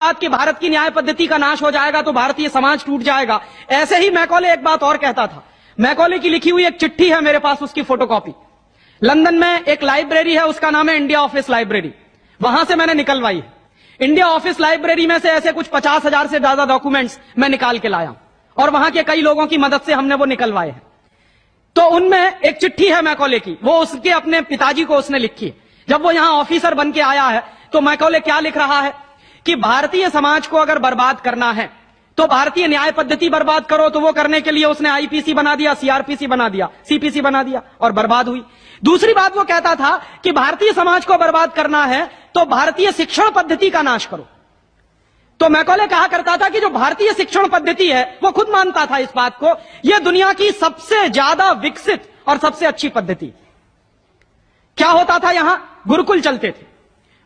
कि भारत की न्याय पद्धति का नाश हो जाएगा तो भारतीय समाज टूट जाएगा। ऐसे ही मैकॉले एक बात और कहता था। मैकॉले की लिखी हुई एक चिट्ठी है मेरे पास, उसकी फोटोकॉपी। लंदन में एक लाइब्रेरी है, उसका नाम है इंडिया ऑफिस लाइब्रेरी। वहां से मैंने निकलवाई है। इंडिया ऑफिस लाइब्रेरी में से ऐसे कुछ 50,000 से ज्यादा डॉक्यूमेंट्स मैं निकाल के लाया और वहां के कई लोगों की मदद से हमने वो निकलवाए हैं। तो उनमें एक चिट्ठी है मैकॉले की, वो उसके अपने पिताजी को उसने लिखी है। जब वो यहां ऑफिसर बन के आया है तो मैकॉले क्या लिख रहा है कि भारतीय समाज को अगर बर्बाद करना है तो भारतीय न्याय पद्धति बर्बाद करो। तो वो करने के लिए उसने आईपीसी बना दिया, सीआरपीसी बना दिया, सीपीसी बना दिया और बर्बाद हुई। दूसरी बात वो कहता था कि भारतीय समाज को बर्बाद करना है तो भारतीय शिक्षण पद्धति का नाश करो। तो मैकॉले कहा करता था कि जो भारतीय शिक्षण पद्धति है, वो खुद मानता था इस बात को, यह दुनिया की सबसे ज्यादा विकसित और सबसे अच्छी पद्धति। क्या होता था, यहां गुरुकुल चलते थे,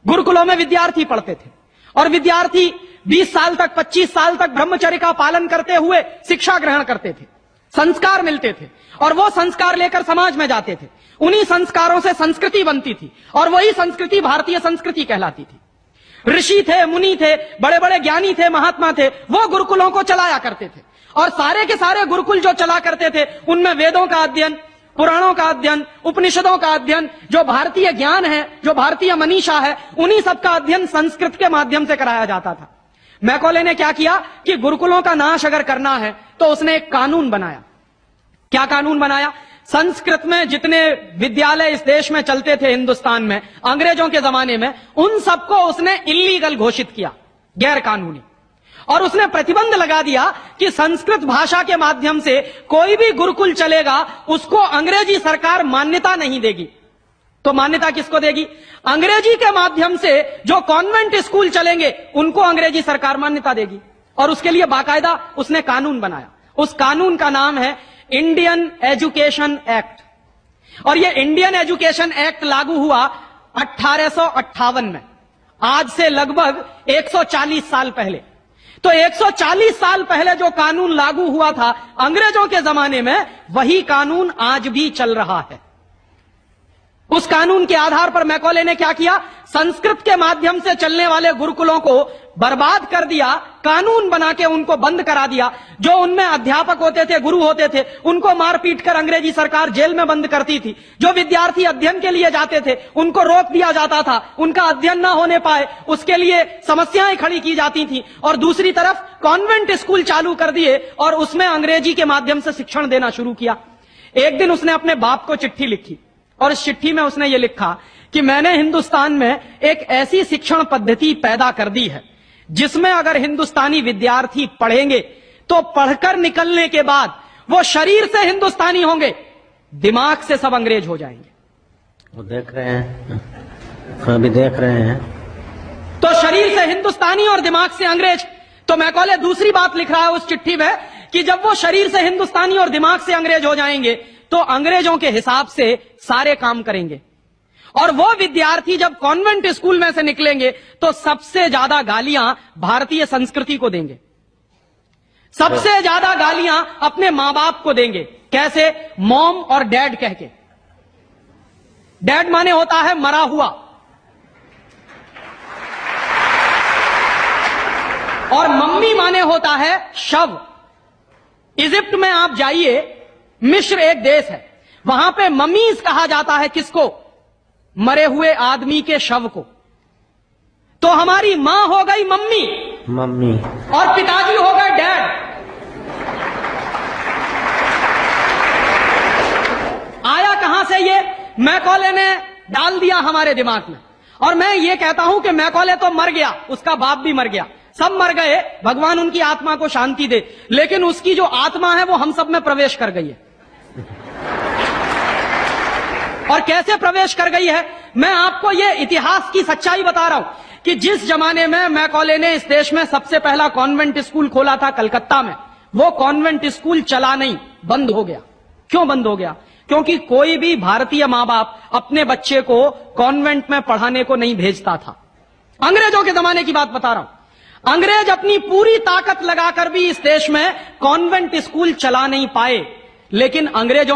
गुरुकुलों में विद्यार्थी पढ़ते थे और विद्यार्थी 20 साल तक, 25 साल तक ब्रह्मचर्य का पालन करते हुए शिक्षा ग्रहण करते थे, संस्कार मिलते थे और वो संस्कार लेकर समाज में जाते थे। उन्हीं संस्कारों से संस्कृति बनती थी और वही संस्कृति भारतीय संस्कृति कहलाती थी। ऋषि थे, मुनि थे, बड़े बड़े ज्ञानी थे, महात्मा थे, वो गुरुकुलों को चलाया करते थे और सारे के सारे गुरुकुल जो चला करते थे उनमें वेदों का अध्ययन, पुराणों का अध्ययन, उपनिषदों का अध्ययन, जो भारतीय ज्ञान है, जो भारतीय मनीषा है, उन्हीं सबका अध्ययन संस्कृत के माध्यम से कराया जाता था। मैकॉले ने क्या किया कि गुरुकुलों का नाश अगर करना है तो उसने एक कानून बनाया। क्या कानून बनाया? संस्कृत में जितने विद्यालय इस देश में चलते थे, हिंदुस्तान में अंग्रेजों के जमाने में, उन सबको उसने इल्लीगल घोषित किया, गैर कानूनी। और उसने प्रतिबंध लगा दिया कि संस्कृत भाषा के माध्यम से कोई भी गुरुकुल चलेगा उसको अंग्रेजी सरकार मान्यता नहीं देगी। तो मान्यता किसको देगी? अंग्रेजी के माध्यम से जो कॉन्वेंट स्कूल चलेंगे उनको अंग्रेजी सरकार मान्यता देगी। और उसके लिए बाकायदा उसने कानून बनाया। उस कानून का नाम है इंडियन एजुकेशन एक्ट। और यह इंडियन एजुकेशन एक्ट लागू हुआ 1858 में, आज से लगभग 140 साल पहले। तो 140 साल पहले जो कानून लागू हुआ था अंग्रेजों के जमाने में, वही कानून आज भी चल रहा है। उस कानून के आधार पर मैकॉले ने क्या किया? संस्कृत के माध्यम से चलने वाले गुरुकुलों को बर्बाद कर दिया, कानून बना के उनको बंद करा दिया। जो उनमें अध्यापक होते थे, गुरु होते थे, उनको मार पीट कर अंग्रेजी सरकार जेल में बंद करती थी। जो विद्यार्थी अध्ययन के लिए जाते थे उनको रोक दिया जाता था, उनका अध्ययन ना होने पाए उसके लिए समस्याएं खड़ी की जाती थी। और दूसरी तरफ कॉन्वेंट स्कूल चालू कर दिए और उसमें अंग्रेजी के माध्यम से शिक्षण देना शुरू किया। एक दिन उसने अपने बाप को चिट्ठी लिखी और इस चिट्ठी में उसने ये लिखा कि मैंने हिंदुस्तान में एक ऐसी शिक्षण पद्धति पैदा कर दी है जिसमें अगर हिंदुस्तानी विद्यार्थी पढ़ेंगे तो पढ़कर निकलने के बाद वो शरीर से हिंदुस्तानी होंगे, दिमाग से सब अंग्रेज हो जाएंगे। वो देख रहे हैं, अभी देख रहे हैं। तो शरीर से हिंदुस्तानी और दिमाग से अंग्रेज। तो मैकॉले दूसरी बात लिख रहा है उस चिट्ठी में कि जब वो शरीर से हिंदुस्तानी और दिमाग से अंग्रेज हो जाएंगे तो अंग्रेजों के हिसाब से सारे काम करेंगे। और वो विद्यार्थी जब कॉन्वेंट स्कूल में से निकलेंगे तो सबसे ज्यादा गालियां भारतीय संस्कृति को देंगे, सबसे ज्यादा गालियां अपने मां बाप को देंगे। कैसे? मॉम और डैड कह के। डैड माने होता है मरा हुआ और मम्मी माने होता है शव। इजिप्ट में आप जाइए, मिस्र एक देश है, वहां पे ममीज कहा जाता है किसको? मरे हुए आदमी के शव को। तो हमारी मां हो गई मम्मी और पिताजी हो गए डैड। आया कहां से ये? मैकॉले ने डाल दिया हमारे दिमाग में। और मैं ये कहता हूं कि मैकॉले तो मर गया, उसका बाप भी मर गया, सब मर गए, भगवान उनकी आत्मा को शांति दे, लेकिन उसकी जो आत्मा है वो हम सब में प्रवेश कर गई है। और कैसे प्रवेश कर गई है? मैं आपको यह इतिहास की सच्चाई बता रहा हूं कि जिस जमाने में मैकॉले ने इस देश में सबसे पहला कॉन्वेंट स्कूल खोला था कलकत्ता में, वो कॉन्वेंट स्कूल चला नहीं, बंद हो गया। क्यों बंद हो गया? क्योंकि कोई भी भारतीय मां बाप अपने बच्चे को कॉन्वेंट में पढ़ाने को नहीं भेजता था। अंग्रेजों के जमाने की बात बता रहा हूं। अंग्रेज अपनी पूरी ताकत लगाकर भी इस देश में कॉन्वेंट स्कूल चला नहीं पाए, लेकिन अंग्रेजों